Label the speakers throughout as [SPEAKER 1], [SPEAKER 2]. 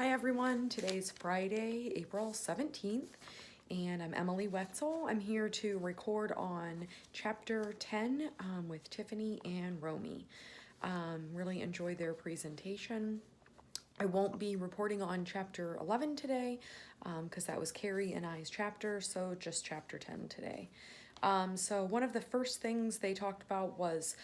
[SPEAKER 1] Hi everyone, today's Friday, April 17th, and I'm Emily Wetzel. I'm here to record on Chapter 10 with Tiffany and Romy. Really enjoyed their presentation. I won't be reporting on Chapter 11 today because that was Carrie and I's chapter, so just Chapter 10 today. So one of the first things they talked about was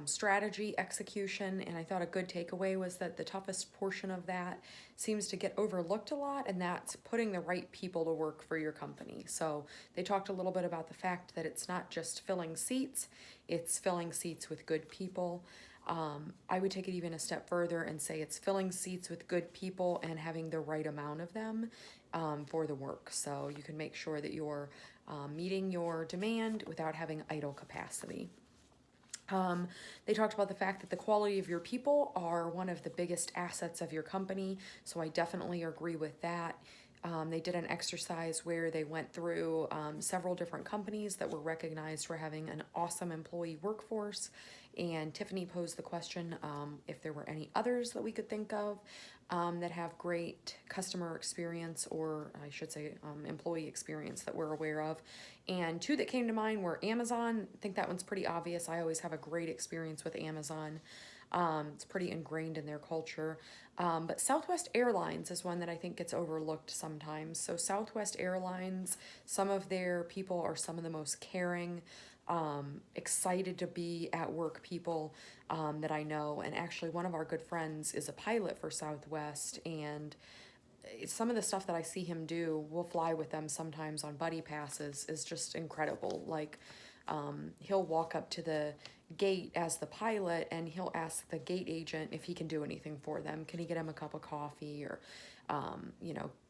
[SPEAKER 1] strategy execution, and I thought a good takeaway was that the toughest portion of that seems to get overlooked a lot, and that's putting the right people to work for your company. So they talked a little bit about the fact that it's not just filling seats, it's filling seats with good people. I would take it even a step further and say it's filling seats with good people and having the right amount of them for the work. So you can make sure that you're meeting your demand without having idle capacity. They talked about the fact that the quality of your people are one of the biggest assets of your company, so I definitely agree with that. They did an exercise where they went through several different companies that were recognized for having an awesome employee workforce, and Tiffany posed the question if there were any others that we could think of that have great customer experience, or I should say employee experience that we're aware of. And two that came to mind were Amazon. I think that one's pretty obvious. I always have a great experience with Amazon. It's pretty ingrained in their culture. But Southwest Airlines is one that I think gets overlooked sometimes. So Southwest Airlines, some of their people are some of the most caring, excited to be at work people that I know. And actually one of our good friends is a pilot for Southwest, and some of the stuff that I see him do, we'll fly with them sometimes on buddy passes, is just incredible. Like he'll walk up to the gate as the pilot and he'll ask the gate agent if he can do anything for them. Can he get him a cup of coffee, or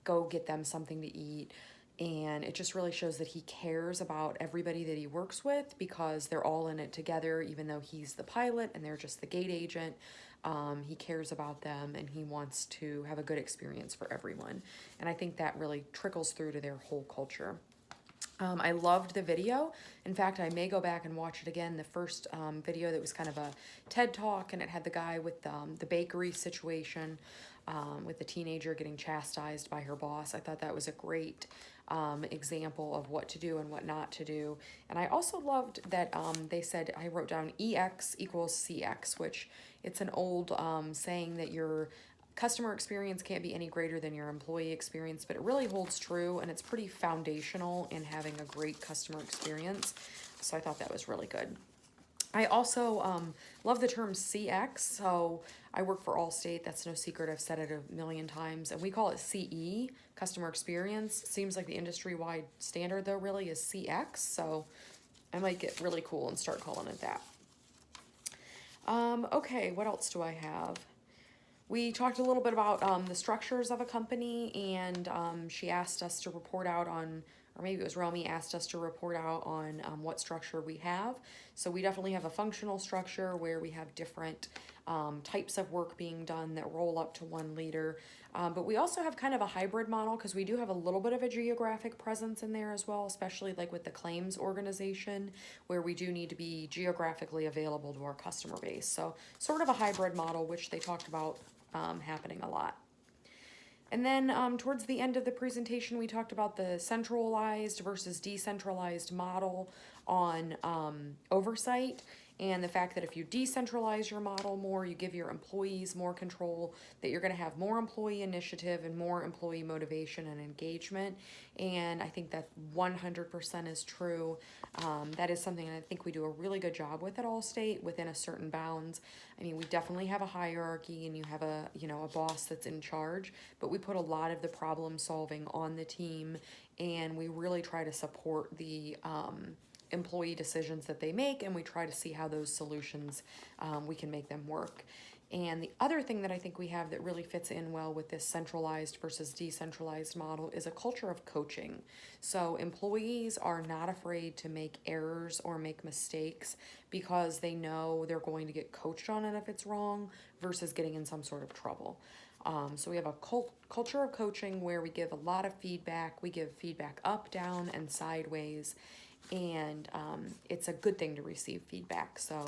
[SPEAKER 1] go get them something to eat? And it just really shows that he cares about everybody that he works with, because they're all in it together, even though he's the pilot and they're just the gate agent. He cares about them and he wants to have a good experience for everyone. And I think that really trickles through to their whole culture. I loved the video. In fact, I may go back and watch it again. The first video that was kind of a TED Talk, and it had the guy with the bakery situation with the teenager getting chastised by her boss. I thought that was a great example of what to do and what not to do. And I also loved that they said, I wrote down EX equals CX, which it's an old saying that your customer experience can't be any greater than your employee experience, but it really holds true, and it's pretty foundational in having a great customer experience. So I thought that was really good. I also love the term CX. So I work for Allstate. That's no secret. I've said it a million times. And we call it CE, customer experience. Seems like the industry-wide standard, though, really is CX. So I might get really cool and start calling it that. Okay, what else do I have? We talked a little bit about the structures of a company, and she asked us to report out on, or maybe it was Romy asked us to report out on what structure we have. So we definitely have a functional structure where we have different types of work being done that roll up to one leader. But we also have kind of a hybrid model, because we do have a little bit of a geographic presence in there as well, especially like with the claims organization, where we do need to be geographically available to our customer base. So sort of a hybrid model, which they talked about happening a lot. And then towards the end of the presentation, we talked about the centralized versus decentralized model on oversight, and the fact that if you decentralize your model more, you give your employees more control, that you're going to have more employee initiative and more employee motivation and engagement. And I think that 100% is true. That is something I think we do a really good job with at Allstate, within a certain bounds. I mean, we definitely have a hierarchy, and you have a boss that's in charge, but we put a lot of the problem solving on the team, and we really try to support the employee decisions that they make, and we try to see how those solutions, we can make them work. And the other thing that I think we have that really fits in well with this centralized versus decentralized model is a culture of coaching. So employees are not afraid to make errors or make mistakes, because they know they're going to get coached on it if it's wrong, versus getting in some sort of trouble. So we have a culture of coaching where we give a lot of feedback. We give feedback up, down, and sideways. and it's a good thing to receive feedback. So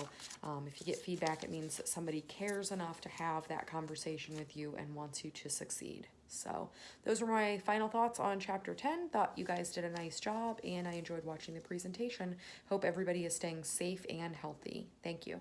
[SPEAKER 1] if you get feedback, it means that somebody cares enough to have that conversation with you and wants you to succeed. So those were my final thoughts on chapter 10. Thought you guys did a nice job, and I enjoyed watching the presentation. Hope everybody is staying safe and healthy. Thank you.